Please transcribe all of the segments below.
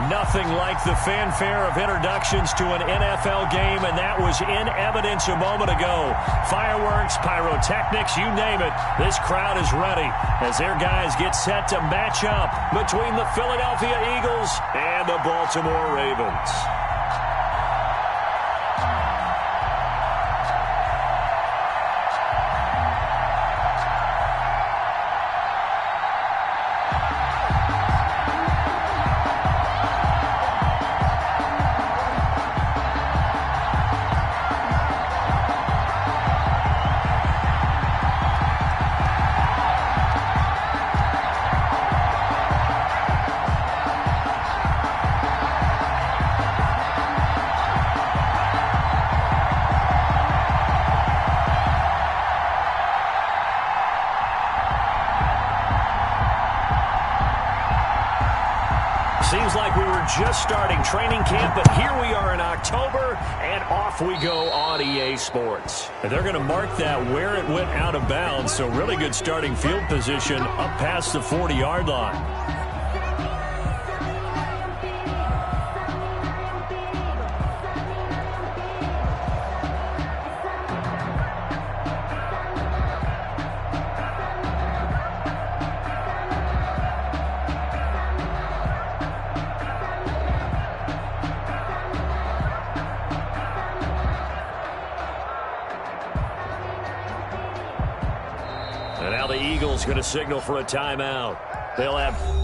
Nothing like the fanfare of introductions to an NFL game, and that was in evidence a moment ago. Fireworks, pyrotechnics, you name it. This crowd is ready as their guys get set to match up between the Philadelphia Eagles and the Baltimore Ravens. Seems like we were just starting training camp, but here we are in October, and off we go on EA Sports. They're going to mark that where it went out of bounds, so really good starting field position up past the 40-yard line. And now the Eagles going to signal for a timeout. They'll have...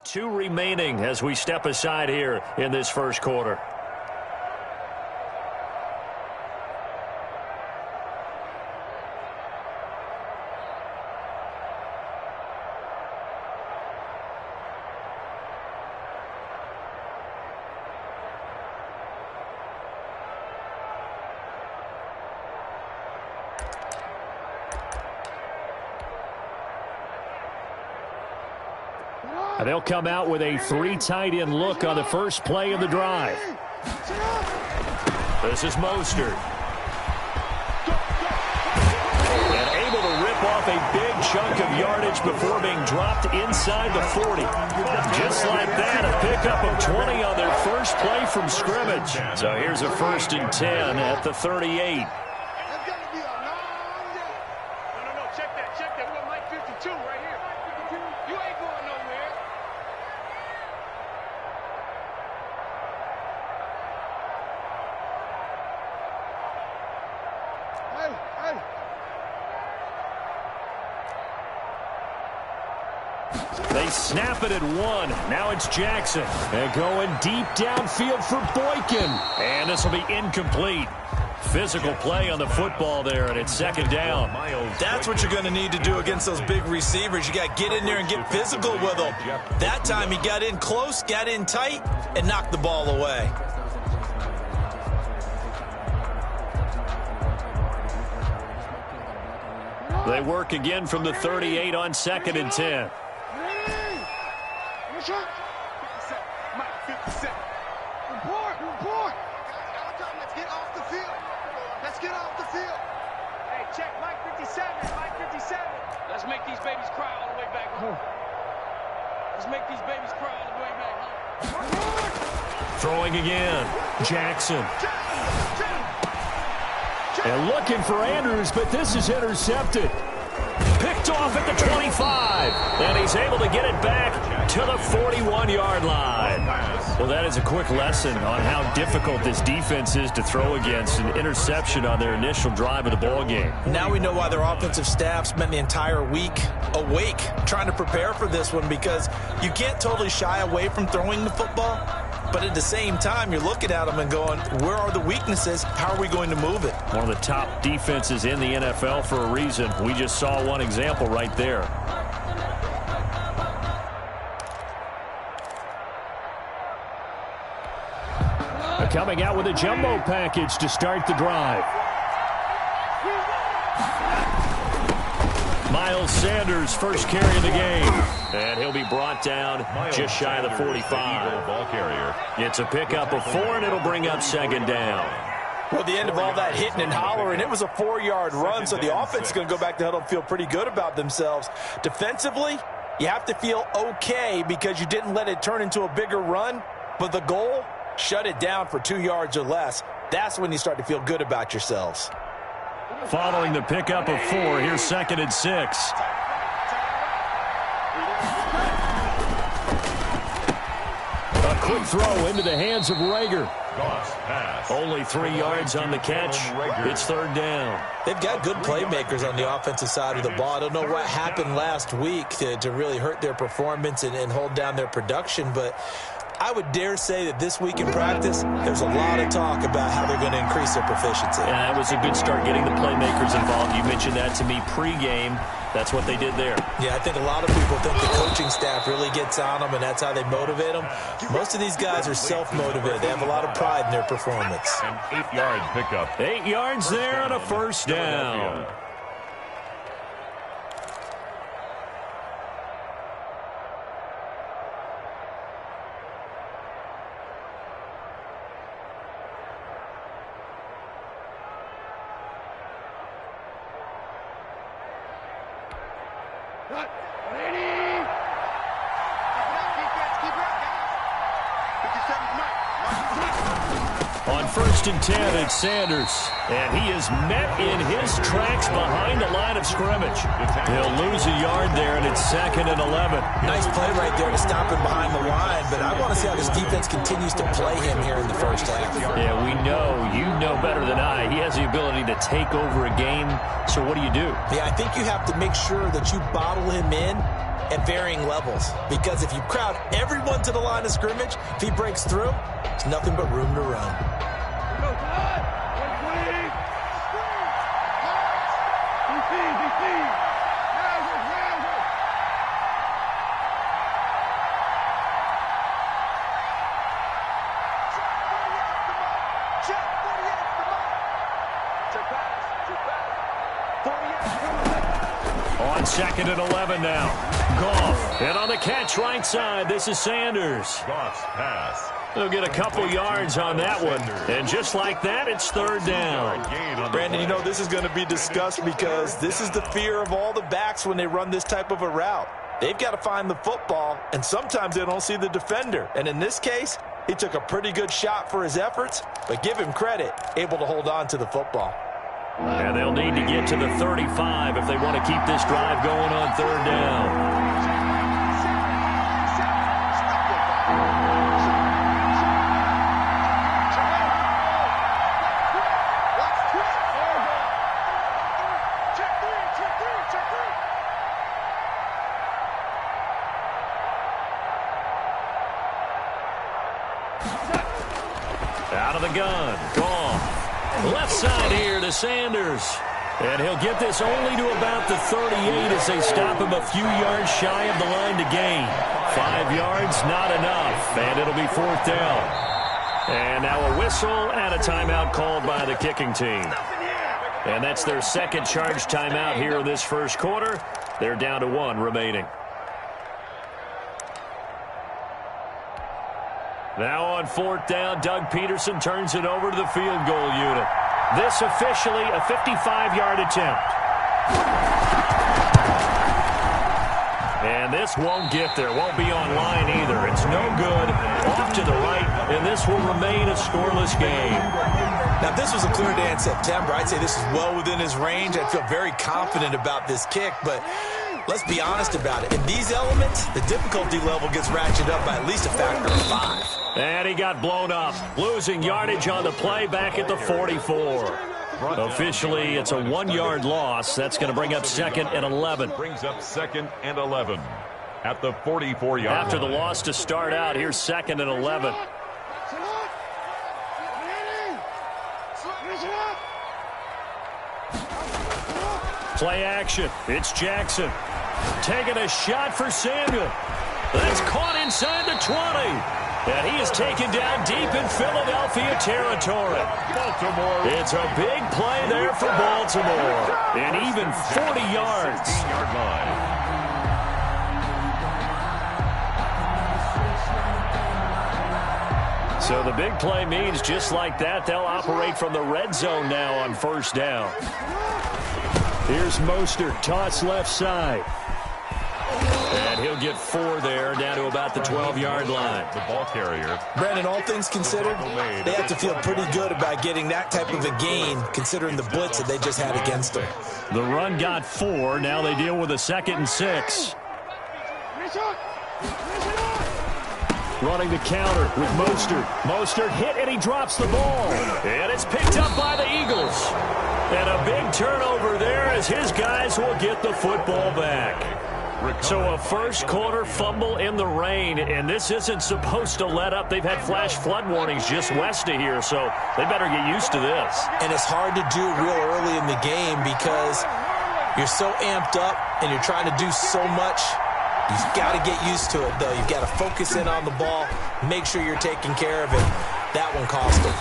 Two remaining as we step aside here in this first quarter. And they'll come out with a three tight end look on the first play of the drive. This is Mostert. And able to rip off a big chunk of yardage before being dropped inside the 40. Just like that, a pickup of 20 on their first play from scrimmage. So here's a 1st and 10 at the 38. They snap it at one. Now it's Jackson. And going deep downfield for Boykin. And this will be incomplete. Physical play on the football there, and it's 2nd down. That's what you're going to need to do against those big receivers. You got to get in there and get physical with them. That time he got in close, got in tight, and knocked the ball away. They work again from the 38 on 2nd and 10. Let's get off the field. Let's get off the field. Hey, check Mike 57. Mike 57. Let's make these babies cry all the way back home. Let's make these babies cry all the way back home. Throwing again. Jackson. And looking for Andrews, but this is intercepted. Picked off at the 25. And he's able to get it back to the 41-yard line. Well, that is a quick lesson on how difficult this defense is to throw against. An interception on their initial drive of the ball game. Now we know why their offensive staff spent the entire week awake trying to prepare for this one, because you can't totally shy away from throwing the football. But at the same time, you're looking at them and going, where are the weaknesses? How are we going to move it? One of the top defenses in the NFL for a reason. We just saw one example right there. Coming out with a jumbo package to start the drive. Miles Sanders, first carry of the game. And he'll be brought down just shy of the 45. Ball carrier. It's a pickup of 4, and it'll bring up 2nd down. Well, at the end of all that hitting and hollering, it was a 4-yard run, so the offense is going to go back to huddle and feel pretty good about themselves. Defensively, you have to feel okay because you didn't let it turn into a bigger run, but the goal, shut it down for 2 yards or less. That's when you start to feel good about yourselves. Following the pickup of 4, here's 2nd and 6. A quick throw into the hands of Rager. Only 3 yards on the catch. It's 3rd down. They've got good playmakers on the offensive side of the ball. I don't know what happened last week to really hurt their performance and hold down their production, but I would dare say that this week in practice, there's a lot of talk about how they're going to increase their proficiency. And that was a good start getting the playmakers involved. You mentioned that to me pregame. That's what they did there. Yeah, I think a lot of people think the coaching staff really gets on them, and that's how they motivate them. Most of these guys are self-motivated. They have a lot of pride in their performance. An 8-yard pickup. 8 yards there on a first down. On 1st and 10, it's Sanders. And he is met in his tracks behind the line of scrimmage. He'll lose a yard there, and it's 2nd and 11. Nice play right there to stop him behind the line, but I want to see how this defense continues to play him here in the first half. Yeah, we know. You know better than I. He has the ability to take over a game. So what do you do? Yeah, I think you have to make sure that you bottle him in at varying levels, because if you crowd everyone to the line of scrimmage, if he breaks through, there's nothing but room to run. On 2nd and 11 now. Goff. And on the catch right side, this is Sanders. Goff's pass. They'll get a couple yards on that one. And just like that, it's 3rd down. Brandon, you know this is going to be discussed because this is the fear of all the backs when they run this type of a route. They've got to find the football, and sometimes they don't see the defender. And in this case, he took a pretty good shot for his efforts, but give him credit, able to hold on to the football. And they'll need to get to the 35 if they want to keep this drive going on 3rd down. Out of the gun. Goff. Left side here to Sanders. And he'll get this only to about the 38 as they stop him a few yards shy of the line to gain. 5 yards, not enough. And it'll be 4th down. And now a whistle and a timeout called by the kicking team. And that's their second charge timeout here in this first quarter. They're down to 1 remaining. Now on 4th down, Doug Peterson turns it over to the field goal unit. This officially a 55-yard attempt. And this won't get there, won't be online either. It's no good, off to the right, and this will remain a scoreless game. Now, if this was a clear day in September, I'd say this is well within his range. I'd feel very confident about this kick, but let's be honest about it. In these elements, the difficulty level gets ratcheted up by at least a factor of 5. And he got blown up, losing yardage on the play back at the 44. Officially, it's a 1-yard loss. That's going to bring up 2nd and 11. Brings up 2nd and 11 at the 44-yard line. After the loss to start out, here's 2nd and 11. Play action. It's Jackson. Taking a shot for Samuel. That's caught inside the 20. And he is taken down deep in Philadelphia territory. Baltimore. It's a big play there for Baltimore. And even 40 yards. 16-yard line. So the big play means just like that, they'll operate from the red zone now on 1st down. Here's Mostert, toss left side. And he'll get 4 there, down to about the 12-yard line. The ball carrier. Brandon, all things considered, they have to feel pretty good about getting that type of a gain, considering the blitz that they just had against them. The run got 4. Now they deal with a 2nd and 6. Running the counter with Mostert. Mostert hit, and he drops the ball. And it's picked up by the Eagles. And a big turnover there as his guys will get the football back. So a first quarter fumble in the rain, and this isn't supposed to let up. They've had flash flood warnings just west of here, so they better get used to this. And it's hard to do real early in the game because you're so amped up and you're trying to do so much. You've got to get used to it, though. You've got to focus in on the ball, make sure you're taking care of it. That one cost them.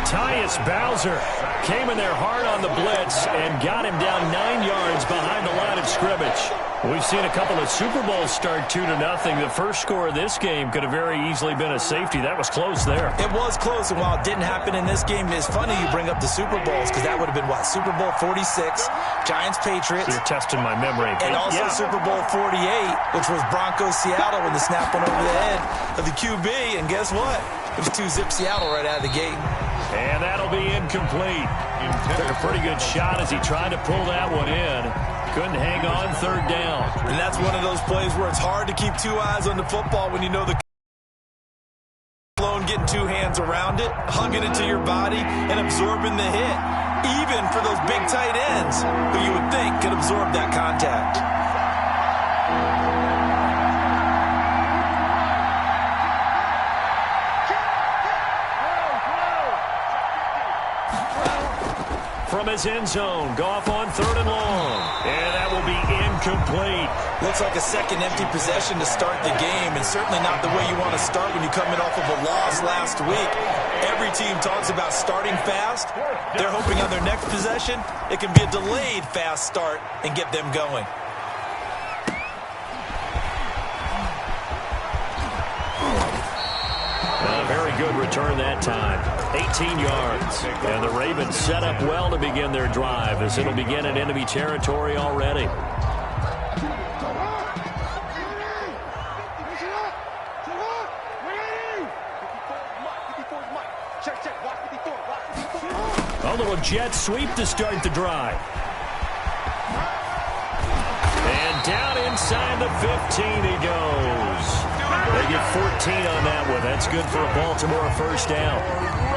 Tyus Bowser came in there hard on the blitz and got him down 9 yards behind the line of scrimmage. We've seen a couple of Super Bowls start 2-0. The first score of this game could have very easily been a safety. That was close there. It was close, and while it didn't happen in this game, it's funny you bring up the Super Bowls because that would have been, what, Super Bowl 46, Giants-Patriots. You're testing my memory. And also Super Bowl 48, which was Broncos-Seattle when the snap went over the head of the QB. And guess what? It was 2-zip Seattle right out of the gate. And that'll be incomplete. Took a pretty good shot as he tried to pull that one in. Couldn't hang on 3rd down. And that's one of those plays where it's hard to keep 2 eyes on the football when you know the alone getting 2 hands around it, hugging it to your body, and absorbing the hit. Even for those big tight ends who you would think could absorb that contact. From his end zone, Goff on 3rd and long. And that will be incomplete. Looks like a second empty possession to start the game, and certainly not the way you want to start when you come in off of a loss last week. Every team talks about starting fast. They're hoping on their next possession, it can be a delayed fast start and get them going. Very good return that time. 18 yards. And the Ravens set up well to begin their drive as it'll begin in enemy territory already. A little jet sweep to start the drive. And down inside the 15 he goes. They get 14 on that one. That's good for a Baltimore first down.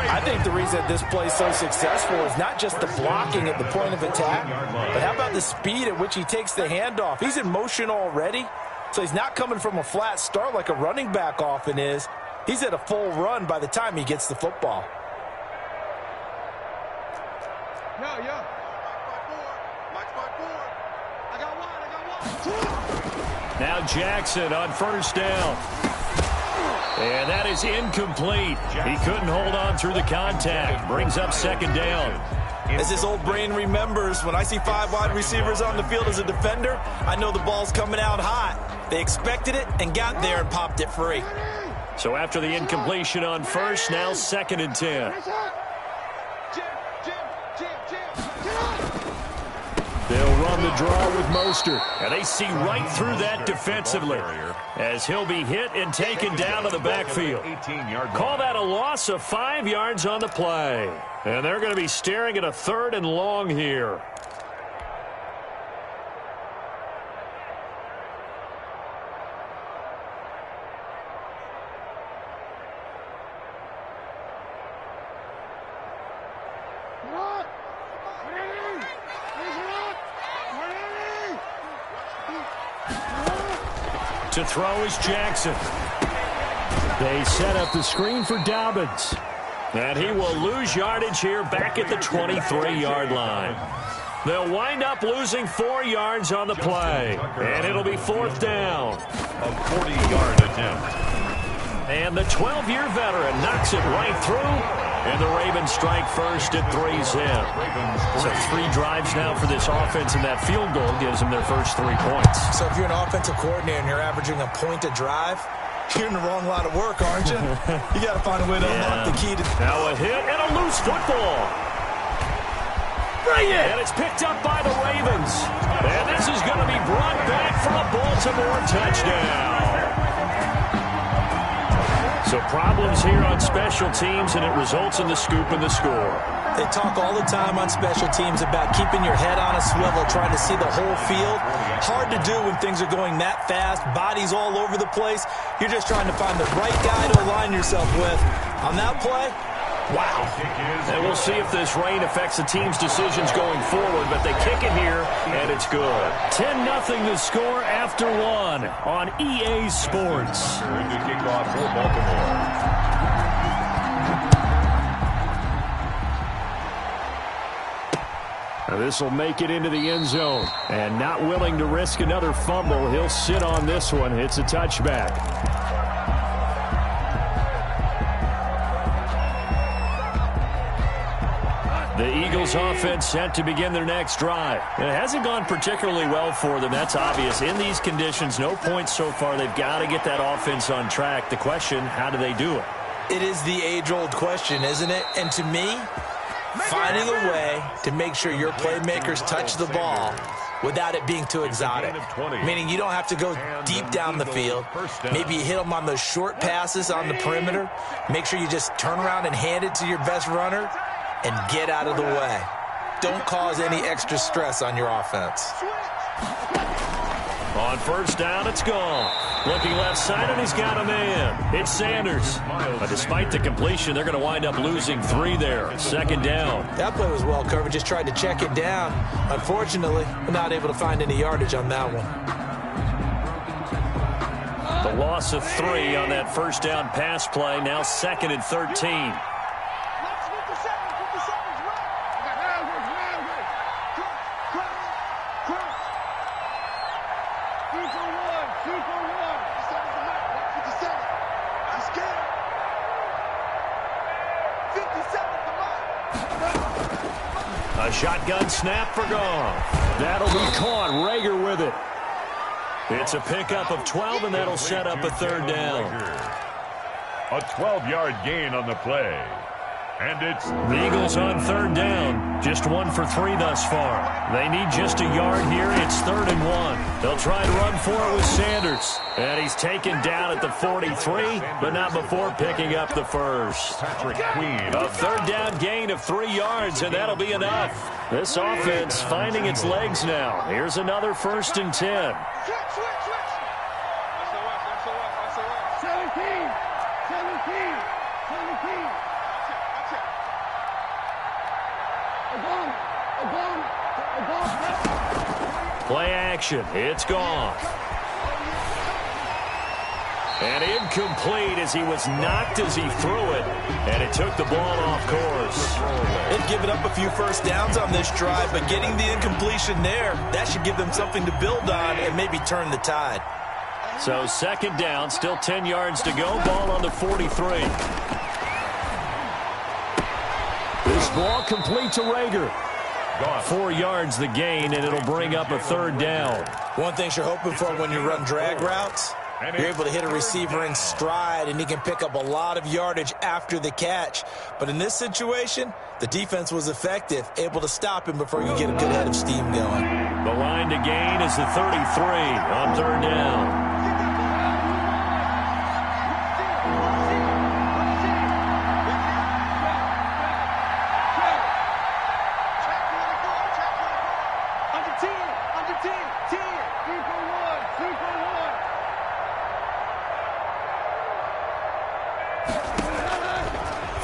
I think the reason this play is so successful is not just the blocking at the point of attack, but how about the speed at which he takes the handoff? He's in motion already, so he's not coming from a flat start like a running back often is. He's at a full run by the time he gets the football. Now Jackson on first down. And that is incomplete. He couldn't hold on through the contact. Brings up 2nd down. As his old brain remembers, when I see 5 wide receivers on the field as a defender, I know the ball's coming out hot. They expected it and got there and popped it free. So after the incompletion on first, now 2nd and 10. They'll run the draw with Mostert. And they see right through that defensively as he'll be hit and taken down to the backfield. Call that a loss of 5 yards on the play. And they're going to be staring at a 3rd and long here. To throw is Jackson. They set up the screen for Dobbins. And he will lose yardage here back at the 23-yard line. They'll wind up losing 4 yards on the play. And it'll be 4th down. A 40-yard attempt. And the 12-year veteran knocks it right through. And the Ravens strike first at 3-zip. So 3 drives now for this offense, and that field goal gives them their first 3 points. So if you're an offensive coordinator and you're averaging a point a drive, you're in the wrong line of work, aren't you? You got to find a way to unlock the key to... Now a hit and a loose football. Bring it! And it's picked up by the Ravens. And this is going to be brought back for a Baltimore touchdown. So problems here on special teams, and it results in the scoop and the score. They talk all the time on special teams about keeping your head on a swivel, trying to see the whole field. Hard to do when things are going that fast, bodies all over the place. You're just trying to find the right guy to align yourself with. On that play, wow. And we'll see if this rain affects the team's decisions going forward, but they kick it here, and it's good. 10-0 the score after 1 on EA Sports. To kick off for Baltimore. Now this will make it into the end zone. And not willing to risk another fumble, he'll sit on this one. It's a touchback. The Eagles offense set to begin their next drive. It hasn't gone particularly well for them. That's obvious. In these conditions, no points so far. They've got to get that offense on track. The question, how do they do it? It is the age-old question, isn't it? And to me, finding a way to make sure your playmakers touch the ball without it being too exotic. Meaning you don't have to go deep down the field. Maybe you hit them on those short passes on the perimeter. Make sure you just turn around and hand it to your best runner and get out of the way. Don't cause any extra stress on your offense. On first down, it's gone. Looking left side, and he's got a man. It's Sanders. But despite the completion, they're going to wind up losing 3 there. 2nd down. That play was well covered. Just tried to check it down. Unfortunately, we're not able to find any yardage on that one. The loss of 3 on that first down pass play. Now 2nd and 13. A shotgun snap for Goff. That'll be caught. Rager with it. It's a pickup of 12, and that'll set up a 3rd down. A 12-yard gain on the play. And it's the Eagles on 3rd down. Just 1 for 3 thus far. They need just a yard here. It's 3rd and 1. They'll try to run for it with Sanders. And he's taken down at the 43, but not before picking up the first. A 3rd down gain of 3 yards, and that'll be enough. This offense finding its legs now. Here's another 1st and 10. 17. Play action. It's gone. And incomplete as he was knocked as he threw it. And it took the ball off course. They've given up a few first downs on this drive, but getting the incompletion there, that should give them something to build on and maybe turn the tide. So 2nd down, still 10 yards to go. Ball on the 43. This Ball complete to Rager. 4 yards the gain, and it'll bring up a third down. One thing you're hoping for when you run drag routes, you're able to hit a receiver in stride, and he can pick up a lot of yardage after the catch. But in this situation, the defense was effective, able to stop him before you get a good head of steam going. The line to gain is the 33 on third down.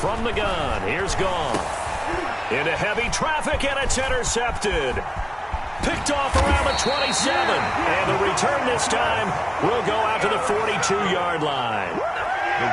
From the gun, here's Gone. Into heavy traffic, and it's intercepted. Picked off around the 27. And the return this time will go out to the 42-yard line.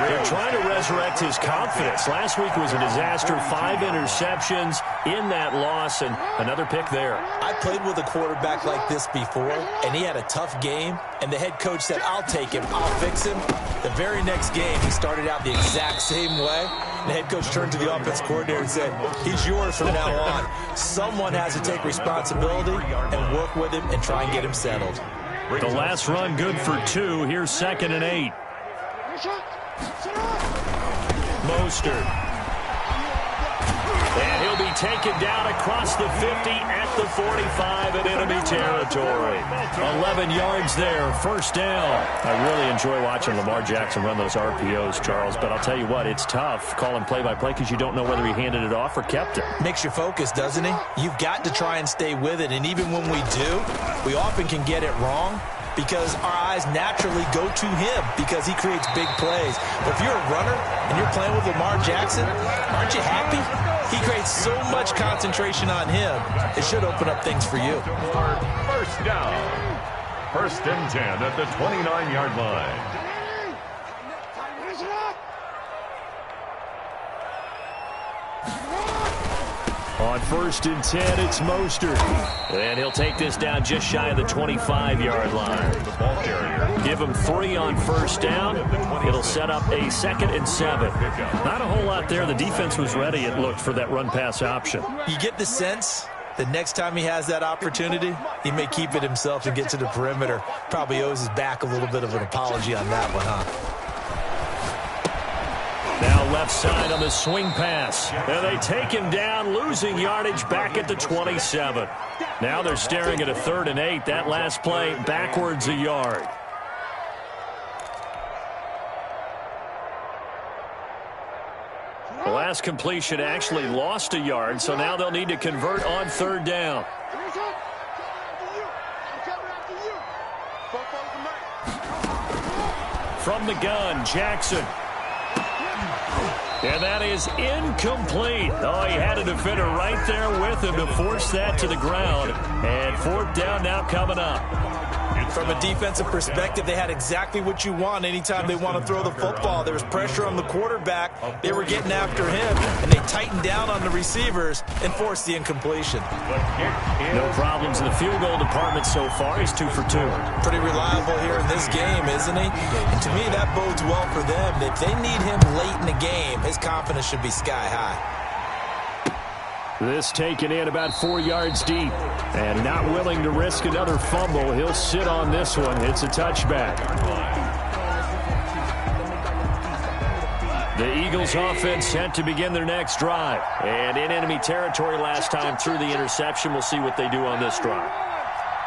They're trying to resurrect his confidence. Last week was a disaster. 5 interceptions in that loss, and another pick there. I played with a quarterback like this before, and he had a tough game, and the head coach said, I'll take him, I'll fix him. The very next game, he started out the exact same way. The head coach turned to the offense coordinator and said, he's yours from now on. Someone has to take responsibility and work with him and try and get him settled. The last run good for 2. Here's 2nd and 8. Mostert. And he'll be taken down across the 50 at the 45 in enemy territory. 11 yards there, first down. I really enjoy watching Lamar Jackson run those RPOs, Charles, but I'll tell you what, it's tough calling play-by-play because you don't know whether he handed it off or kept it. Makes you focus, doesn't he? You've got to try and stay with it, and even when we do, we often can get it wrong because our eyes naturally go to him because he creates big plays. But if you're a runner and you're playing with Lamar Jackson, aren't you happy? He creates so much concentration on him. It should open up things for you. First down. 1st and 10 at the 29-yard line. On 1st and 10, it's Mostert. And he'll take this down just shy of the 25-yard line. The ball carrier. Give him 3 on first down. It'll set up a 2nd and 7. Not a whole lot there. The defense was ready, it looked, for that run-pass option. You get the sense that next time he has that opportunity, he may keep it himself and get to the perimeter. Probably owes his back a little bit of an apology on that one, huh? Now left side on the swing pass. And they take him down, losing yardage back at the 27. Now they're staring at a 3rd and 8. That last play backwards a yard. The last completion actually lost a yard, so now they'll need to convert on 3rd down. From the gun, Jackson. And that is incomplete. Oh, he had a defender right there with him to force that to the ground. And 4th down now coming up. From a defensive perspective, they had exactly what you want anytime they want to throw the football. There was pressure on the quarterback. They were getting after him, and they tightened down on the receivers and forced the incompletion. No problems in the field goal department so far. He's 2 for 2. Pretty reliable here in this game, isn't he? And to me, that bodes well for them. If they need him late in the game, his confidence should be sky high. This taken in about 4 yards deep. And not willing to risk another fumble. He'll sit on this one. It's a touchback. The Eagles offense set to begin their next drive. And in enemy territory last time through the interception. We'll see what they do on this drive.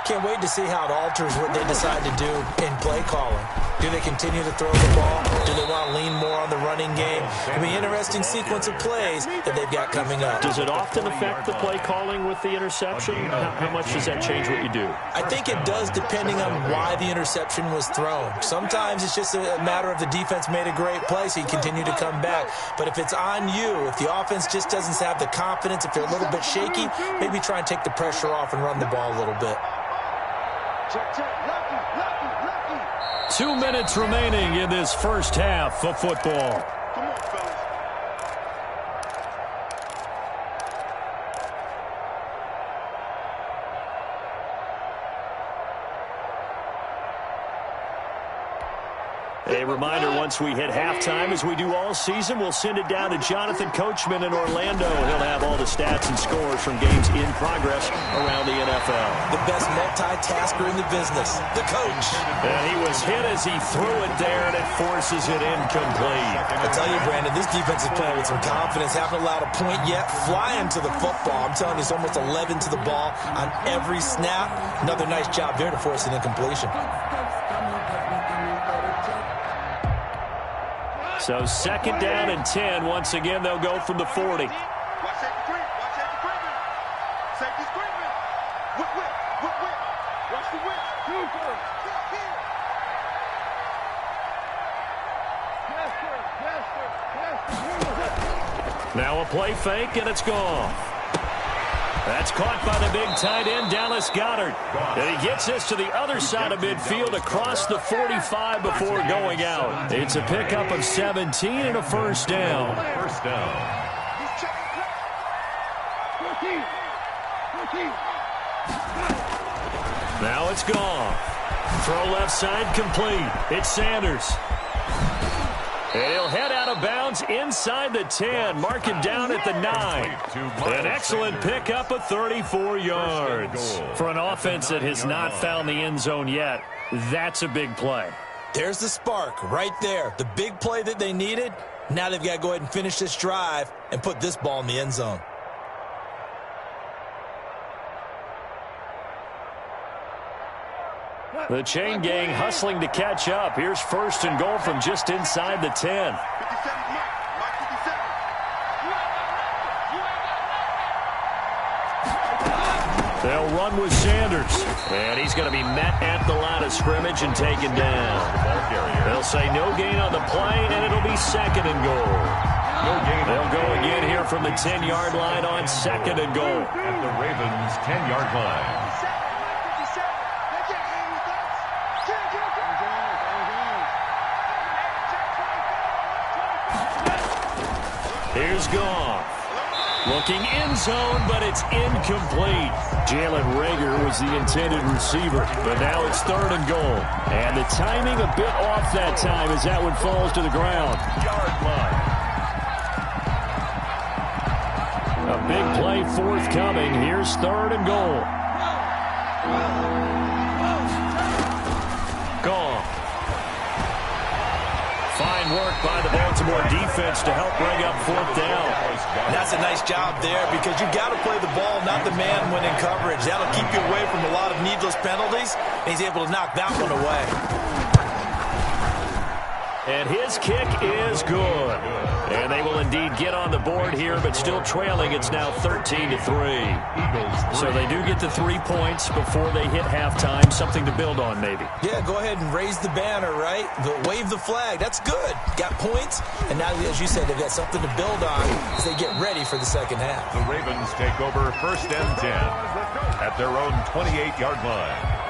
Can't wait to see how it alters what they decide to do in play calling. Do they continue to throw the ball? Do they want to lean more on the running game? It'll be an interesting sequence of plays that they've got coming up. Does it often affect the play calling with the interception? How much does that change what you do? I think it does depending on why the interception was thrown. Sometimes it's just a matter of the defense made a great play, so you continue to come back. But if it's on you, if the offense just doesn't have the confidence, if they're a little bit shaky, maybe try and take the pressure off and run the ball a little bit. 2 minutes remaining in this first half of football. Come on, fellas. A reminder, once we hit halftime, as we do all season, we'll send it down to Jonathan Coachman in Orlando. He'll have all the stats and scores from games in progress around the NFL. The best multitasker in the business, the coach. And he was hit as he threw it there, and it forces it incomplete. I tell you, Brandon, this defense is playing with some confidence. Haven't allowed a point yet. Flying to the football. I'm telling you, it's almost 11 to the ball on every snap. Another nice job there to force an incompletion. So second down and 10. Once again, they'll go from the 40. Watch safety creep. Watch safety creeping. Safety's creeping. Whip, whip, whip, whip. Watch the whip. Now a play fake, and it's gone. That's caught by the big tight end, Dallas Goedert. And he gets this to the other side of midfield across the 45 before going out. It's a pickup of 17 and a first down. First down. Now it's gone. Throw left side complete. It's Sanders. And he'll head out of bounds inside the 10. Mark him down at the 9. An excellent pickup of 34 yards. For an offense that has not found the end zone yet, that's a big play. There's the spark right there. The big play that they needed. Now they've got to go ahead and finish this drive and put this ball in the end zone. The chain gang hustling to catch up. Here's first and goal from just inside the 10. 57, Mike 57. They'll run with Sanders. And he's going to be met at the line of scrimmage and taken down. They'll say no gain on the play, and it'll be second and goal. They'll go again here from the 10-yard line on second and goal. At the Ravens' 10-yard line. Here's Goff. Looking end zone, but it's incomplete. Jalen Reagor was the intended receiver, but now it's third and goal. And the timing a bit off that time as that one falls to the ground. Yard line. A big play forthcoming. Here's third and goal. Goff. Fine work by the Baltimore defense to help bring up fourth down. That's a nice job there because you've got to play the ball, not the man when in coverage. That'll keep you away from a lot of needless penalties, and he's able to knock that one away. And his kick is good. And they will indeed get on the board here, but still trailing. It's now 13-3. So they do get the 3 points before they hit halftime. Something to build on, maybe. Yeah, go ahead and raise the banner, right? Wave the flag. That's good. Got points. And now, as you said, they've got something to build on as they get ready for the second half. The Ravens take over first and 10 at their own 28-yard line.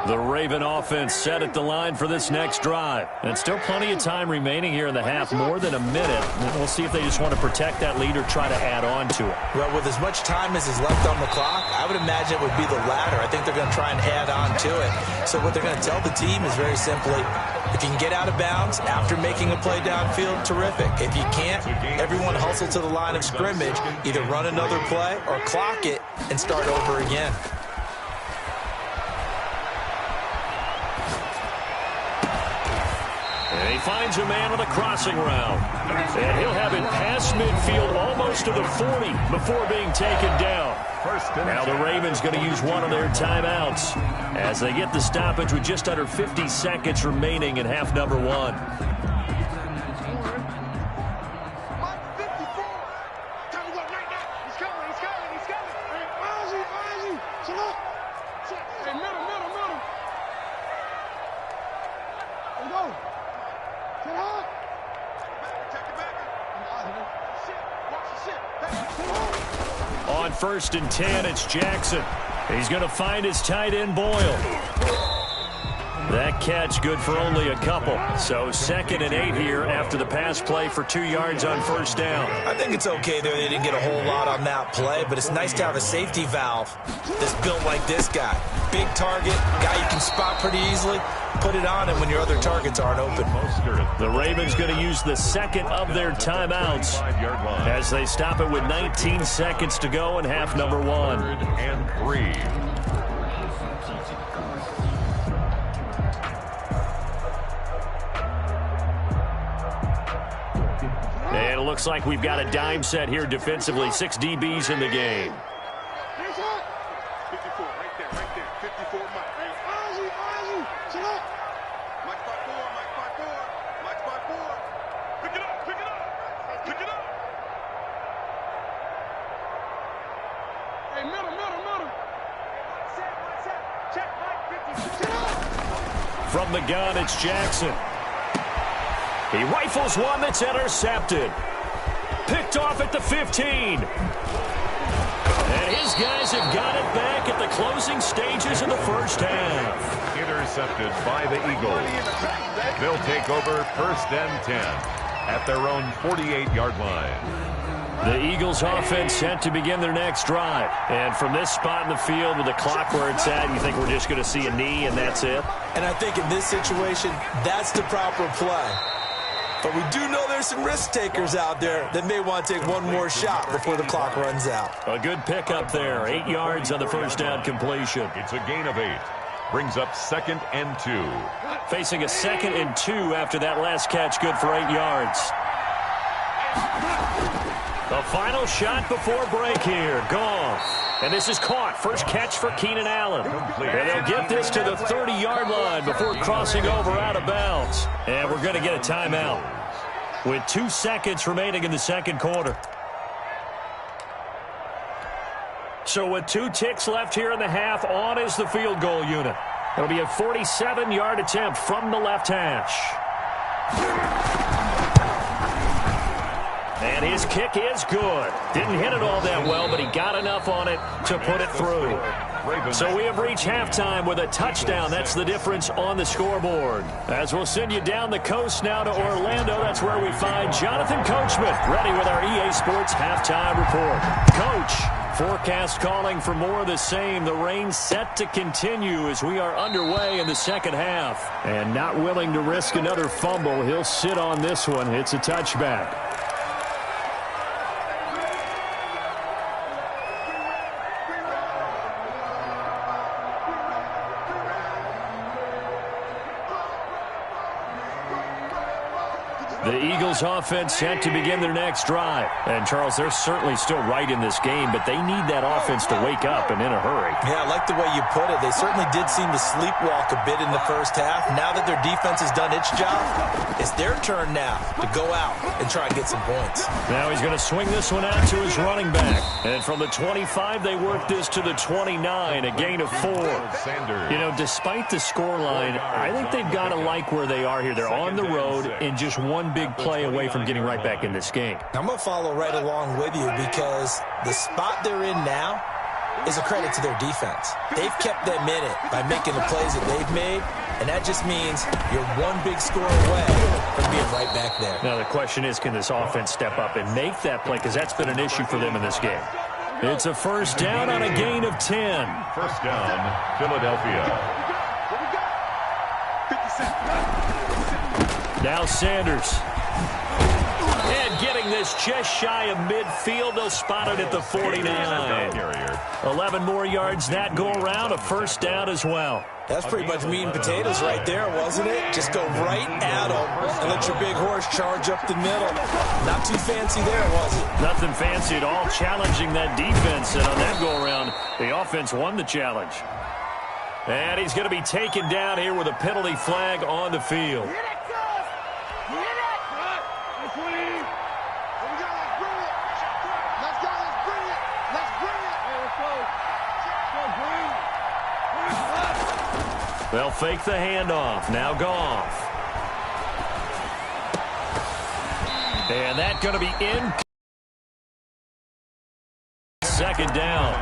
The Raven offense set at the line for this next drive. And still plenty of time remaining here in the half, more than a minute. We'll see if they just want to protect that lead or try to add on to it. Well, with as much time as is left on the clock, I would imagine it would be the latter. I think they're going to try and add on to it. So what they're going to tell the team is very simply, if you can get out of bounds after making a play downfield, terrific. If you can't, everyone hustle to the line of scrimmage, either run another play or clock it and start over again. And he finds a man on a crossing route. And he'll have it past midfield almost to the 40 before being taken down. Now the Ravens going to use one of their timeouts as they get the stoppage with just under 50 seconds remaining in half number one. On first and 10, it's Jackson. He's going to find his tight end, Boyle. That catch good for only a couple. So 2nd and 8 here after the pass play for 2 yards on first down. I think it's okay there. They didn't get a whole lot on that play, but it's nice to have a safety valve that's built like this guy. Big target, guy you can spot pretty easily. Put it on him when your other targets aren't open. The Ravens going to use the 2nd of their timeouts as they stop it with 19 seconds to go in half number 1. And 3. And it looks like we've got a dime set here defensively. 6 DBs in the game. 54, right there, 54, Mike. Mike 5-4, Mike 5-4. Pick it up. Hey, middle. Check, Mike 54. From the gun, it's Jackson. He rifles one that's intercepted. Picked off at the 15. And his guys have got it back at the closing stages of the first half. Intercepted by the Eagles. They'll take over 1st and 10 at their own 48-yard line. The Eagles offense set to begin their next drive. And from this spot in the field with the clock where it's at, you think we're just going to see a knee and that's it? And I think in this situation, that's the proper play. But we do know there's some risk takers out there that may want to take one more shot before the clock runs out. A good pickup there. 8 yards on the first down completion. It's a gain of 8. Brings up 2nd and 2. Facing a 2nd and 2 after that last catch, good for 8 yards. The final shot before break here. Goff. And this is caught. First catch for Keenan Allen. And they'll get this to the 30-yard line before crossing over out of bounds. And we're going to get a timeout with 2 seconds remaining in the second quarter. So with 2 ticks left here in the half, on is the field goal unit. It'll be a 47-yard attempt from the left hash. And his kick is good. Didn't hit it all that well, but he got enough on it to put it through. So we have reached halftime with a touchdown. That's the difference on the scoreboard. As we'll send you down the coast now to Orlando, that's where we find Jonathan Coachman, ready with our EA Sports halftime report. Coach, forecast calling for more of the same. The rain set to continue as we are underway in the second half. And not willing to risk another fumble, he'll sit on this one. It's a touchback. The Eagles offense set to begin their next drive. And, Charles, they're certainly still right in this game, but they need that offense to wake up and in a hurry. Yeah, I like the way you put it. They certainly did seem to sleepwalk a bit in the first half. Now that their defense has done its job, it's their turn now to go out and try and get some points. Now he's going to swing this one out to his running back. And from the 25, they work this to the 29, a gain of 4. You know, despite the scoreline, I think they've got to like where they are here. They're on the road and just one big play away from getting right back in this game. I'm going to follow right along with you because the spot they're in now is a credit to their defense. They've kept them in it by making the plays that they've made, and that just means you're one big score away from being right back there. Now the question is, can this offense step up and make that play, because that's been an issue for them in this game. It's a first down on a gain of 10. First down, Philadelphia. Now Sanders. And getting this just shy of midfield. They'll spot it at the 49. 11 more yards that go around. A first down as well. That's pretty much meat and potatoes right there, wasn't it? Just go right at them and let your big horse charge up the middle. Not too fancy there, was it? Nothing fancy at all. Challenging that defense. And on that go-around, the offense won the challenge. And he's going to be taken down here with a penalty flag on the field. They'll fake the handoff. Now Goff. And that's going to be in. Second down.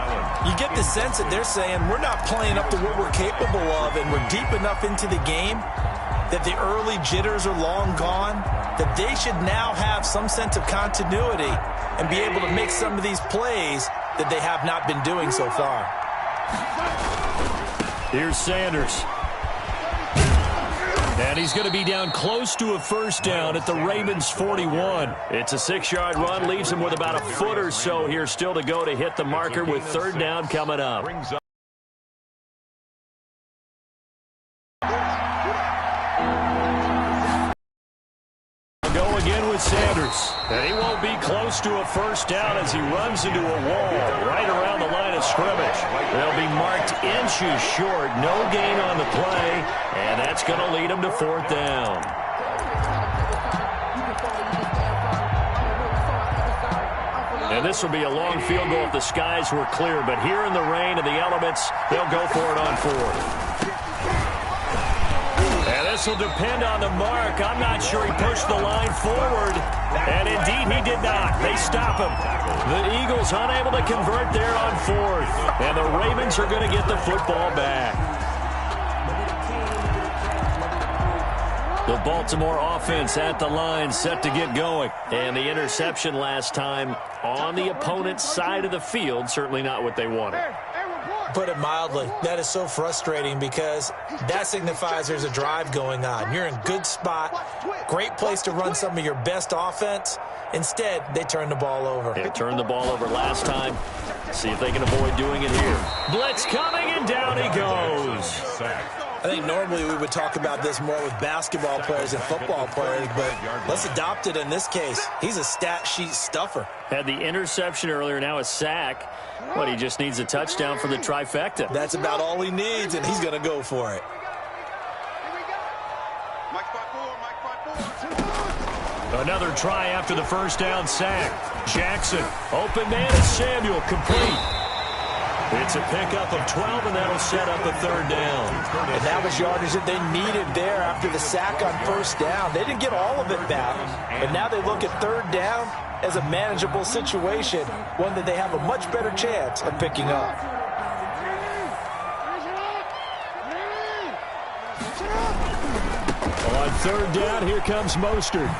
You get the sense that they're saying we're not playing up to what we're capable of, and we're deep enough into the game that the early jitters are long gone, that they should now have some sense of continuity and be able to make some of these plays that they have not been doing so far. Here's Sanders. And he's going to be down close to a first down at the Ravens' 41. It's a 6-yard run, leaves him with about a foot or so here still to go to hit the marker with third down coming up. Go again with Sanders. And he won't be close to a first down as he runs into a wall right around the line of scrimmage. They'll be marked inches short. No gain on the play, and that's going to lead him to fourth down. And this will be a long field goal if the skies were clear, but here in the rain and the elements, they'll go for it on fourth. And this will depend on the mark. I'm not sure he pushed the line forward. And indeed, he did not. They stop him. The Eagles unable to convert there on fourth. And the Ravens are going to get the football back. The Baltimore offense at the line, set to get going. And the interception last time on the opponent's side of the field, certainly not what they wanted. Put it mildly, that is so frustrating because that signifies there's a drive going on. You're in good spot, great place to run some of your best offense. Instead, they turn the ball over. They turned the ball over last time. See if they can avoid doing it here. Blitz coming, and down he goes. I think normally we would talk about this more with basketball players and football players, but let's adopt it in this case. He's a stat sheet stuffer. Had the interception earlier, now a sack. But he just needs a touchdown for the trifecta. That's about all he needs, and he's going to go for it. Another try after the first down sack. Jackson, open man is Samuel, complete. It's a pickup of 12, and that'll set up a third down. And that was yardage that they needed there after the sack on first down. They didn't get all of it back, but now they look at third down as a manageable situation, one that they have a much better chance of picking up. On third down, here comes Mostert.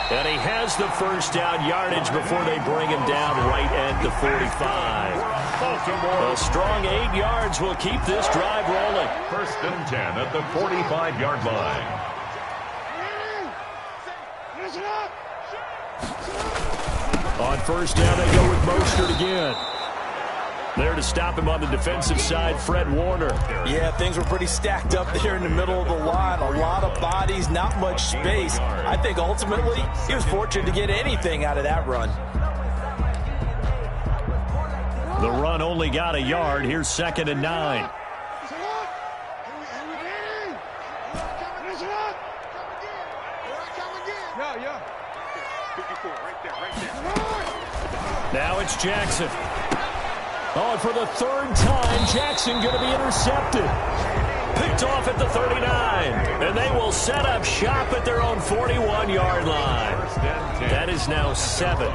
And he has the first down yardage before they bring him down right at the 45. A strong 8 yards will keep this drive rolling. First and 10 at the 45-yard line. On first down, they go with Mostert again. There to stop him on the defensive side, Fred Warner. Yeah, things were pretty stacked up there in the middle of the line. A lot of bodies, not much space. I think ultimately he was fortunate to get anything out of that run. The run only got a yard. Here's 2nd and 9. Now it's Jackson. Oh, and for the third time, Jackson going to be intercepted. Picked off at the 39. And they will set up shop at their own 41-yard line. That is now 7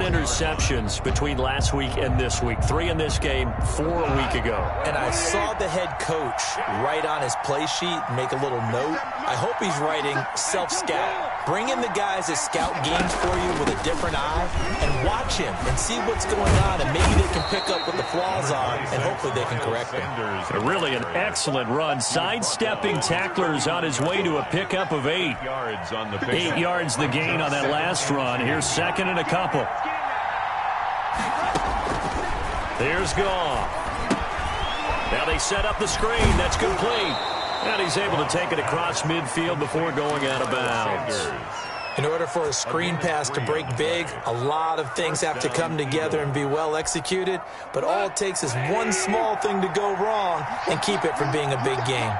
interceptions between last week and this week. 3 in this game, 4 a week ago. And I saw the head coach write on his play sheet, make a little note. I hope he's writing self-scout. Bring in the guys that scout games for you with a different eye and watch him and see what's going on, and maybe they can pick up what the flaws are, and hopefully they can correct them. Really an excellent run. Sidestepping tacklers on his way to a pickup of 8. 8 yards the gain on that last run. Here's 2nd and a couple. Here's Goff. Now they set up the screen. That's complete. And he's able to take it across midfield before going out of bounds. In order for a screen pass to break big, a lot of things have to come together and be well executed. But all it takes is one small thing to go wrong and keep it from being a big game.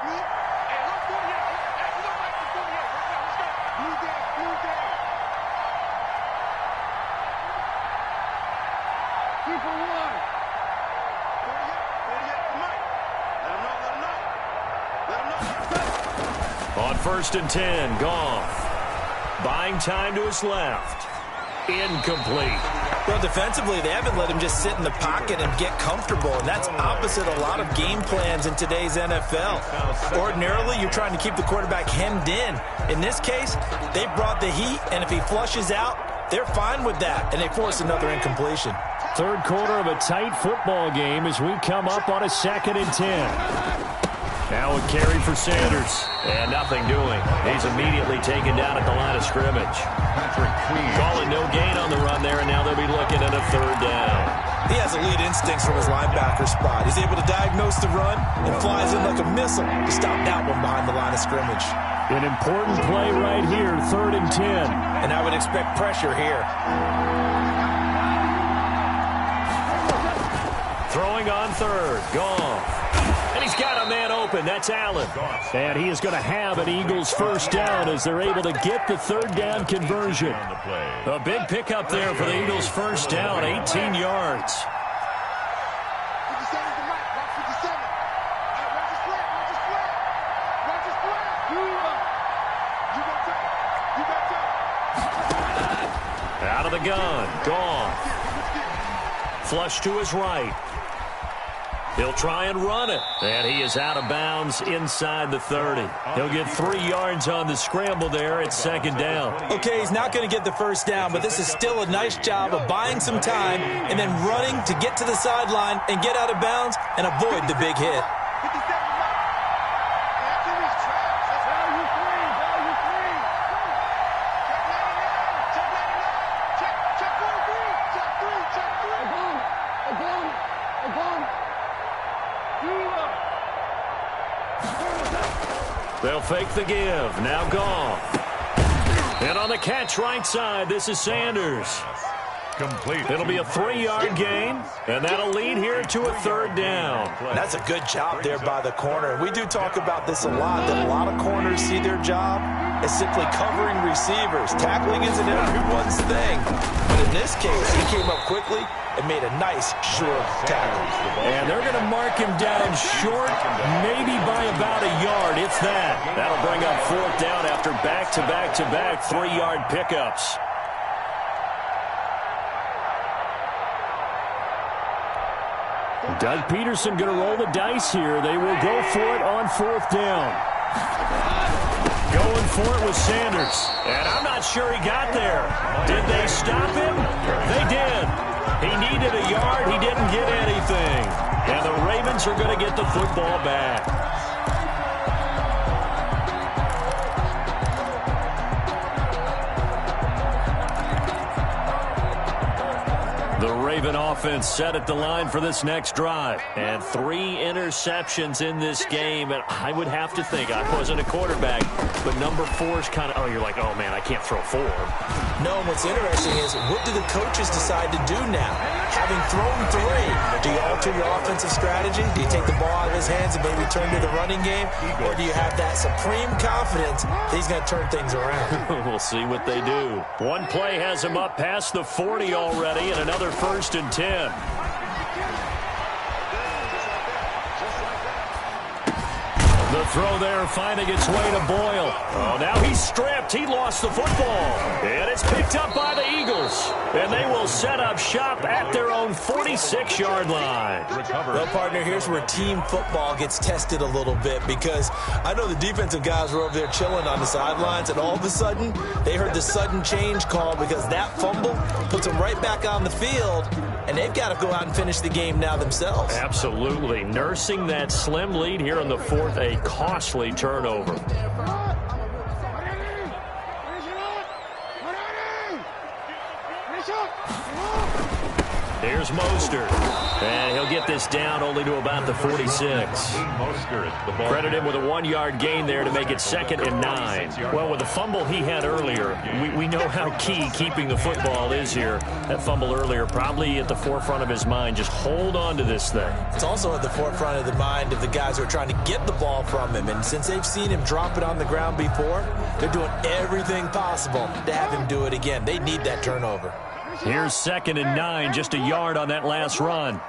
On 1st and 10, Goff. Buying time to his left. incomplete. Well, defensively, they haven't let him just sit in the pocket and get comfortable, and that's opposite a lot of game plans in today's NFL. Ordinarily, you're trying to keep the quarterback hemmed in. In this case, they brought the heat, and if he flushes out, they're fine with that, and they force another incompletion. Third quarter of a tight football game as we come up on a 2nd and 10. Now a carry for Sanders. And nothing doing. He's immediately taken down at the line of scrimmage. Calling no gain on the run there, and now they'll be looking at a 3rd down. He has elite instincts from his linebacker spot. He's able to diagnose the run and flies in like a missile to stop that one behind the line of scrimmage. An important play right here, 3rd and 10. And I would expect pressure here. Throwing on 3rd. Gone. And he's got a man open. That's Allen. And he is going to have an Eagles 1st down as they're able to get the 3rd down conversion. A big pickup there for the Eagles 1st down, 18 yards. Out of the gun. Gone. Flush to his right. He'll try and run it. And he is out of bounds inside the 30. He'll get 3 yards on the scramble there at 2nd down. Okay, he's not going to get the 1st down, but this is still a nice job of buying some time and then running to get to the sideline and get out of bounds and avoid the big hit. They'll fake the give. Now gone. And on the catch right side, this is Sanders. Complete. It'll be a 3-yard gain, and that'll lead here to a 3rd down. That's a good job there by the corner. We do talk about this a lot, that a lot of corners see their job as simply covering receivers. Tackling isn't everyone's thing. But in this case, he came up quickly and made a nice, short tackle. And they're going to mark him down short, maybe by about a yard, if that. That'll bring up 4th down after back-to-back-to-back 3-yard pickups. Doug Peterson going to roll the dice here. They will go for it on 4th down. Going for it with Sanders. And I'm not sure he got there. Did they stop him? They did. He needed a yard. He didn't get anything. And the Ravens are going to get the football back. The Raven offense set at the line for this next drive. And 3 interceptions in this game. And I would have to think, I wasn't a quarterback, but number 4 is kind of, you're like, oh, man, I can't throw 4. No, what's interesting is, what do the coaches decide to do now? Having thrown 3, do you alter your offensive strategy? Do you take the ball out of his hands and maybe turn to the running game? Or do you have that supreme confidence that he's going to turn things around? We'll see what they do. One play has him up past the 40 already, and another 1st and 10. The throw there finding its way to Boyle. Oh, now he's stripped. He lost the football. And it's picked up by the Eagles. And they will set up shop at their own 46-yard line. Well, partner, here's where team football gets tested a little bit, because I know the defensive guys were over there chilling on the sidelines, and all of a sudden, they heard the sudden change call because that fumble puts them right back on the field, and they've got to go out and finish the game now themselves. Absolutely. Nursing that slim lead here in the 4th, a costly turnover. Here's Mostert. And he'll get this down only to about the 46. Credit him with a 1-yard gain there to make it 2nd and 9. Well, with the fumble he had earlier, we know how key keeping the football is here. That fumble earlier probably at the forefront of his mind. Just hold on to this thing. It's also at the forefront of the mind of the guys who are trying to get the ball from him. And since they've seen him drop it on the ground before, they're doing everything possible to have him do it again. They need that turnover. Here's 2nd and 9, just a yard on that last run.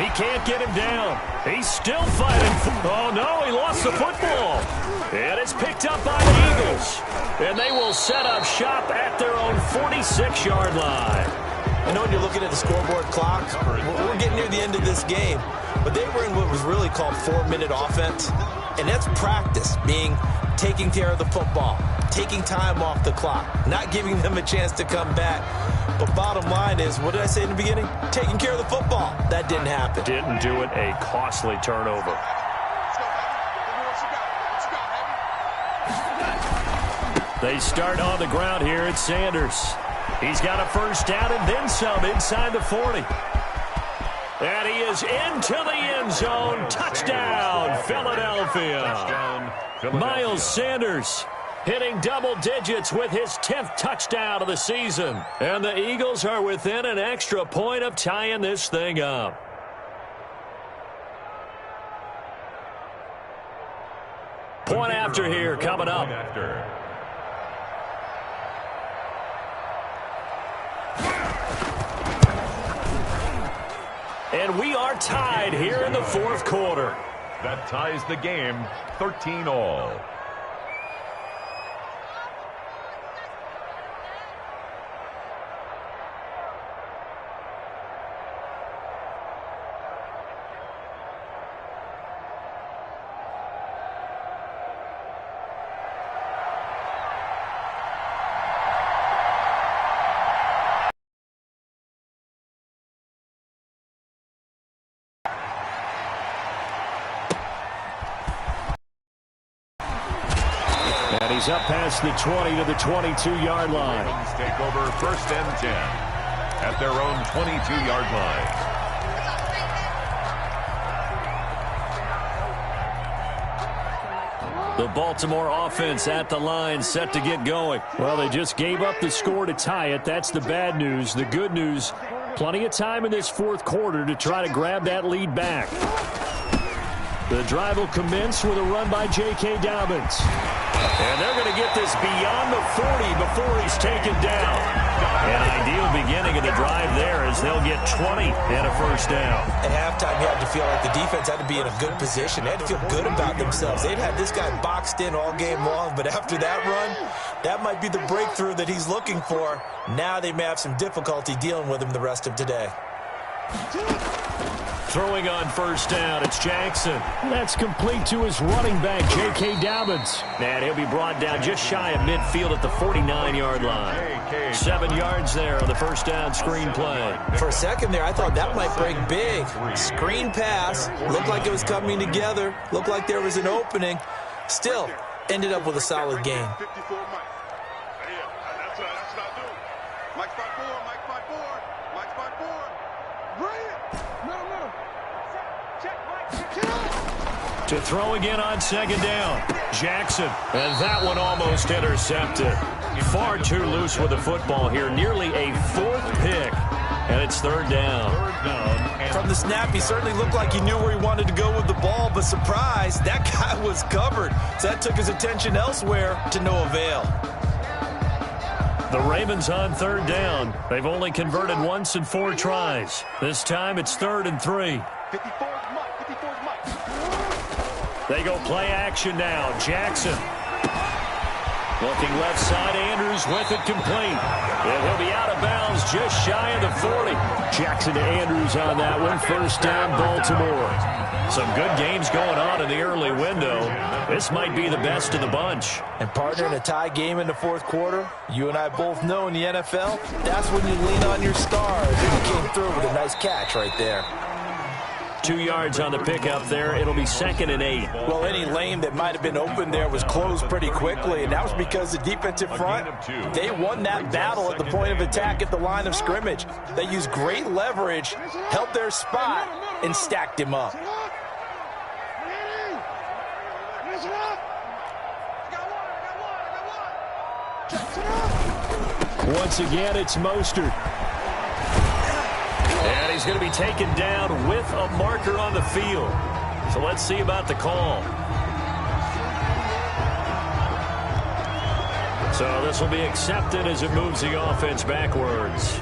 He can't get him down. He's still fighting. Oh, no, he lost the football. And it's picked up by the Eagles. And they will set up shop at their own 46-yard line. I know when you're looking at the scoreboard clock, we're getting near the end of this game, but they were in what was really called 4-minute offense, and that's practice, meaning taking care of the football, taking time off the clock, not giving them a chance to come back. But bottom line is, what did I say in the beginning? Taking care of the football. That didn't happen. Didn't do it. A costly turnover. They start on the ground here at Sanders. He's got a first down and then some inside the 40. And he is into the end zone. Touchdown, Philadelphia. Miles Sanders hitting double digits with his 10th touchdown of the season. And the Eagles are within an extra point of tying this thing up. Point after here coming up. And we are tied here in the fourth quarter. That ties the game 13-all. He's up past the 20 to the 22-yard line. Ravens take over first and 10 at their own 22-yard line. The Baltimore offense at the line, set to get going. Well, they just gave up the score to tie it. That's the bad news. The good news, plenty of time in this fourth quarter to try to grab that lead back. The drive will commence with a run by J.K. Dobbins. And they're going to get this beyond the 40 before he's taken down. An ideal beginning of the drive there as they'll get 20 and a first down. At halftime, you had to feel like the defense had to be in a good position. They had to feel good about themselves. They'd had this guy boxed in all game long, but after that run, that might be the breakthrough that he's looking for. Now they may have some difficulty dealing with him the rest of today. Throwing on first down, it's Jackson. That's complete to his running back, J.K. Dobbins. And he'll be brought down just shy of midfield at the 49-yard line. 7 yards there on the first down screen play. For a second there, I thought that might break big. Screen pass. Looked like it was coming together. Looked like there was an opening. Still, ended up with a solid game. To throw again on second down, Jackson, and that one almost intercepted. Far too loose with the football here, nearly a fourth pick, and it's third down. From the snap, he certainly looked like he knew where he wanted to go with the ball, but surprise, that guy was covered. So that took his attention elsewhere to no avail. The Ravens on third down. They've only converted once in 4 tries. This time it's 3rd and 3. They go play action now. Jackson. Looking left side, Andrews with it complete. And he'll be out of bounds just shy of the 40. Jackson to Andrews on that one. First down, Baltimore. Some good games going on in the early window. This might be the best of the bunch. And partner, in a tie game in the fourth quarter, you and I both know in the NFL, that's when you lean on your stars. And he came through with a nice catch right there. 2 yards on the pickup there. It'll be 2nd and 8. Well, any lane that might have been open there was closed pretty quickly, and that was because the defensive front, they won that battle at the point of attack at the line of scrimmage. They used great leverage, held their spot, and stacked him up. Once again, it's Mostert. And he's going to be taken down with a marker on the field. So let's see about the call. So this will be accepted as it moves the offense backwards.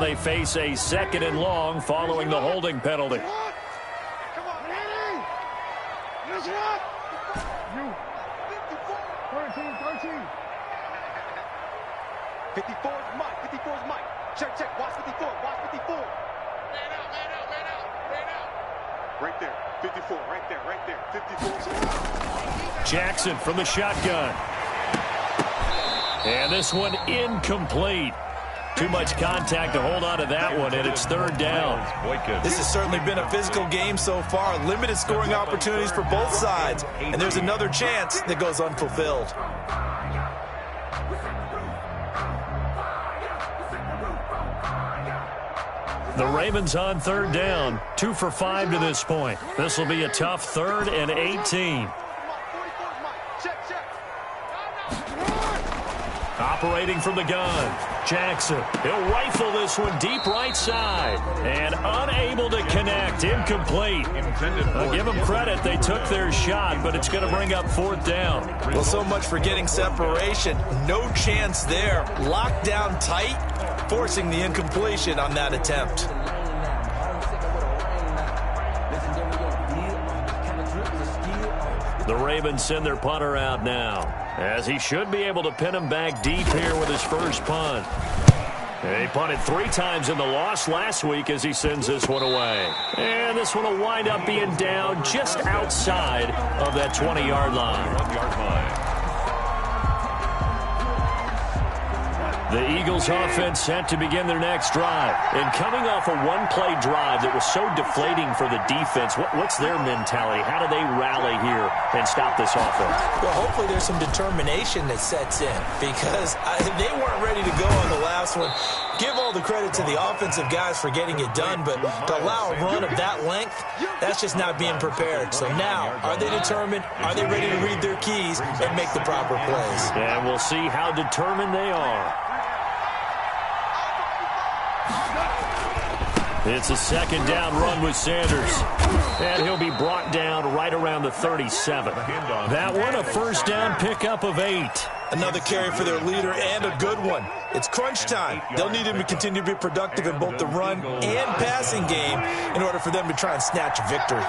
they face a 2nd and long following the holding penalty. Come on, Manny! Use it up! You. 13. 54 is Mike. 54 is Mike. Check. Watch 54. Watch 54. Man out. Right there. 54. Right there. 54. Jackson from the shotgun. And this one incomplete. Too much contact to hold on to that one, and it's 3rd down. This has certainly been a physical game so far. Limited scoring opportunities for both sides. And there's another chance that goes unfulfilled. The Ravens on 3rd down. 2 for 5 to this point. This will be a tough 3rd and 18. Operating from the gun, Jackson. He'll rifle this one deep right side. And unable to connect. Incomplete. I'll give them credit. They took their shot, but it's going to bring up 4th down. Well, so much for getting separation. No chance there. Locked down tight, forcing the incompletion on that attempt. The Ravens send their punter out now, as he should be able to pin him back deep here with his first punt. He punted 3 times in the loss last week as he sends this one away. And this one will wind up being down just outside of that 20-yard line. The Eagles offense set to begin their next drive. And coming off a one-play drive that was so deflating for the defense, what's their mentality? How do they rally here and stop this offense? Well, hopefully there's some determination that sets in, because they weren't ready to go on the last one. Give all the credit to the offensive guys for getting it done, but to allow a run of that length, that's just not being prepared. So now, are they determined? Are they ready to read their keys and make the proper plays? And we'll see how determined they are. It's a 2nd down run with Sanders. And he'll be brought down right around the 37. That one, a 1st down pickup of 8. Another carry for their leader, and a good one. It's crunch time. They'll need him to continue to be productive in both the run and passing game in order for them to try and snatch a victory.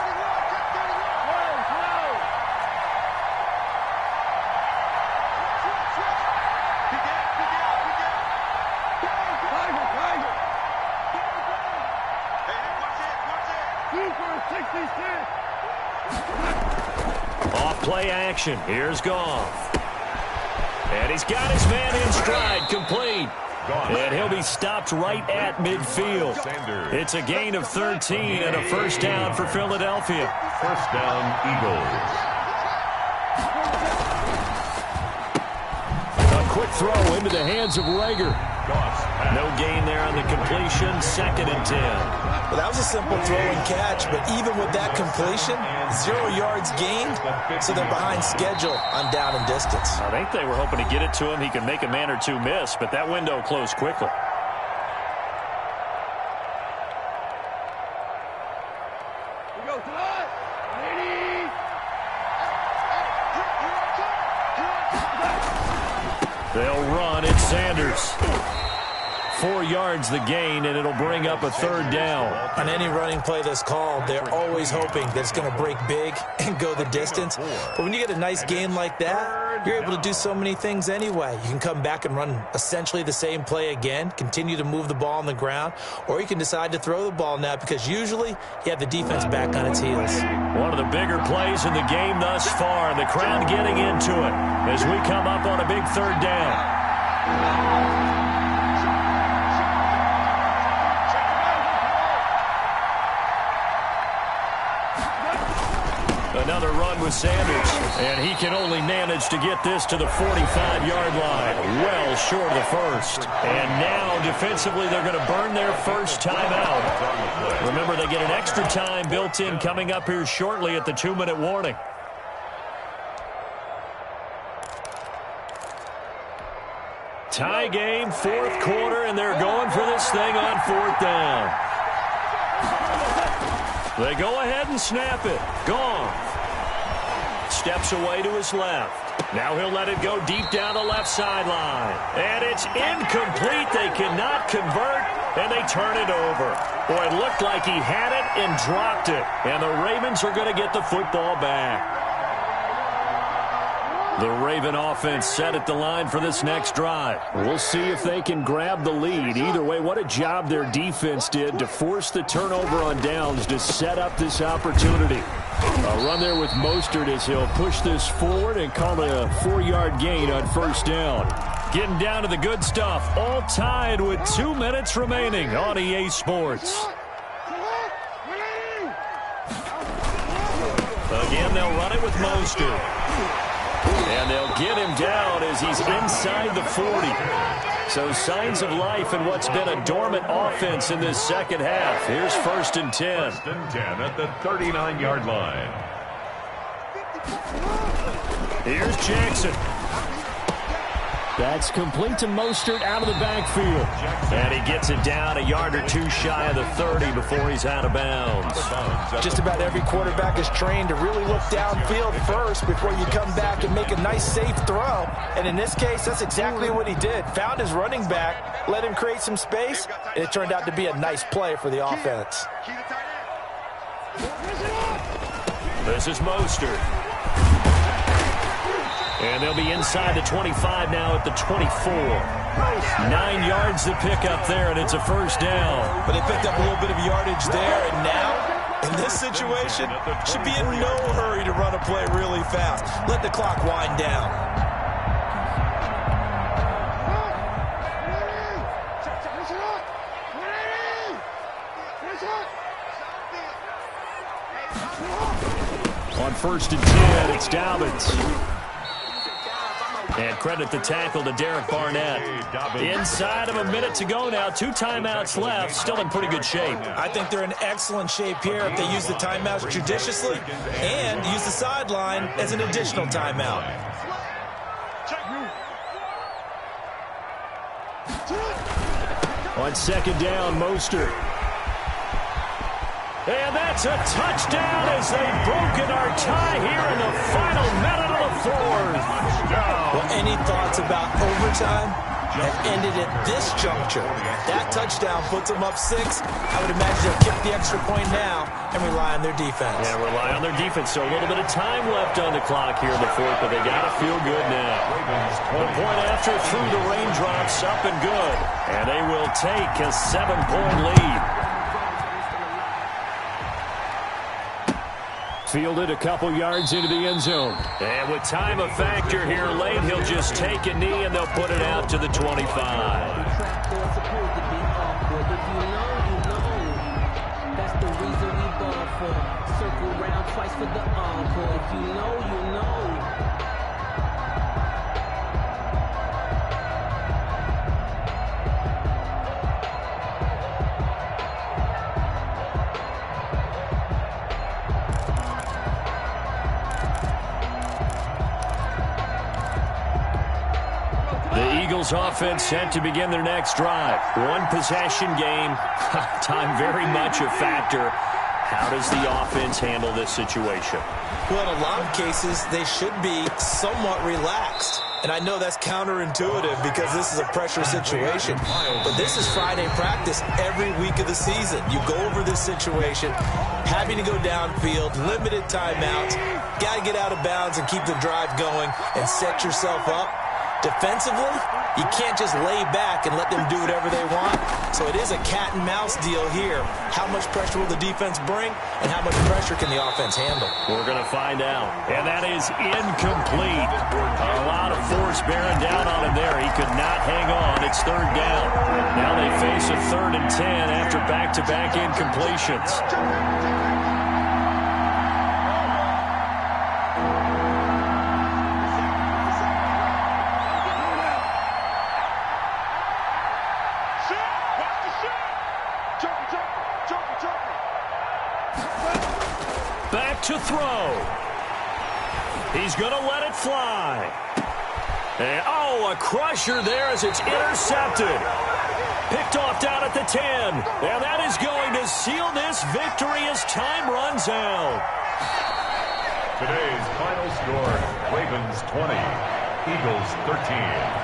Off-play action. Here's Goff. And he's got his man in stride, complete. And he'll be stopped right at midfield. It's a gain of 13 and a 1st down for Philadelphia. 1st down, Eagles. A quick throw into the hands of Rager. No gain there on the completion. 2nd and 10. Well, that was a simple throw and catch, but even with that completion, 0 yards gained, so they're behind schedule on down and distance. I think they were hoping to get it to him. He could make a man or two miss, but that window closed quickly. They'll run. It's Sanders. 4 yards the gain, and it'll bring up a 3rd down. On any running play that's called, they're always hoping that it's going to break big and go the distance. But when you get a nice gain like that, you're able to do so many things anyway. You can come back and run essentially the same play again, continue to move the ball on the ground, or you can decide to throw the ball now, because usually you have the defense back on its heels. One of the bigger plays in the game thus far, and the crowd getting into it as we come up on a big 3rd down. Another run with Sanders, and he can only manage to get this to the 45-yard line, well short of the 1st. And now, defensively, they're going to burn their first timeout. Remember, they get an extra time built in coming up here shortly at the 2-minute warning. Tie game, 4th quarter, and they're going for this thing on 4th down. They go ahead and snap it. Gone. Steps away to his left. Now he'll let it go deep down the left sideline. And it's incomplete. They cannot convert. and they turn it over. Boy, it looked like he had it and dropped it, and the Ravens are going to get the football back. The Raven offense set at the line for this next drive. We'll see if they can grab the lead. Either way, what a job their defense did to force the turnover on downs to set up this opportunity. A run there with Mostert as he'll push this forward and call it a 4-yard gain on first down. Getting down to the good stuff. All tied with 2 minutes remaining on EA Sports. Again, they'll run it with Mostert. And they'll get him down as he's inside the 40. So signs of life in what's been a dormant offense in this second half. Here's 1st and 10. 1st and 10 at the 39-yard line. Here's Jackson. That's complete to Mostert out of the backfield. And he gets it down a yard or two shy of the 30 before he's out of bounds. Just about every quarterback is trained to really look downfield first before you come back and make a nice, safe throw. And in this case, that's exactly what he did. Found his running back, let him create some space, and it turned out to be a nice play for the offense. This is Mostert. And they'll be inside the 25 now at the 24. 9 yards to pick up there, and it's a first down. But they picked up a little bit of yardage there, and now, in this situation, should be in no hurry to run a play really fast. Let the clock wind down. On 1st and 10, it's Dobbins. And credit the tackle to Derek Barnett. Inside of a minute to go now. 2 timeouts left. Still in pretty good shape. I think they're in excellent shape here if they use the timeouts judiciously and use the sideline as an additional timeout. On 2nd down, Mostert. And that's a touchdown as they've broken our tie here in the final minute of the 4th. Well, any thoughts about overtime have ended at this juncture. That touchdown puts them up 6. I would imagine they'll kick the extra point now and rely on their defense. Yeah, rely on their defense. So a little bit of time left on the clock here in the 4th, but they got to feel good now. 1 point after through the raindrops, up and good. And they will take a 7-point lead. Fielded a couple yards into the end zone. And with time a factor here late, he'll just take a knee and they'll put it out to the 25. That's the reason we ball for. Circle round twice for the encore. If you know, you know. Offense set to begin their next drive. 1 possession game. Time very much a factor. How does the offense handle this situation? Well, in a lot of cases, they should be somewhat relaxed. And I know that's counterintuitive because this is a pressure situation. But this is Friday practice every week of the season. You go over this situation, having to go downfield, limited timeouts, got to get out of bounds and keep the drive going and set yourself up. Defensively, you can't just lay back and let them do whatever they want. So it is a cat-and-mouse deal here. How much pressure will the defense bring, and how much pressure can the offense handle? We're going to find out. And that is incomplete. A lot of force bearing down on him there. He could not hang on. It's 3rd down. Now they face a 3rd and 10 after back-to-back incompletions. To throw. He's going to let it fly. And, a crusher there as it's intercepted. Picked off down at the 10. And that is going to seal this victory as time runs out. Today's final score, Ravens 20, Eagles 13.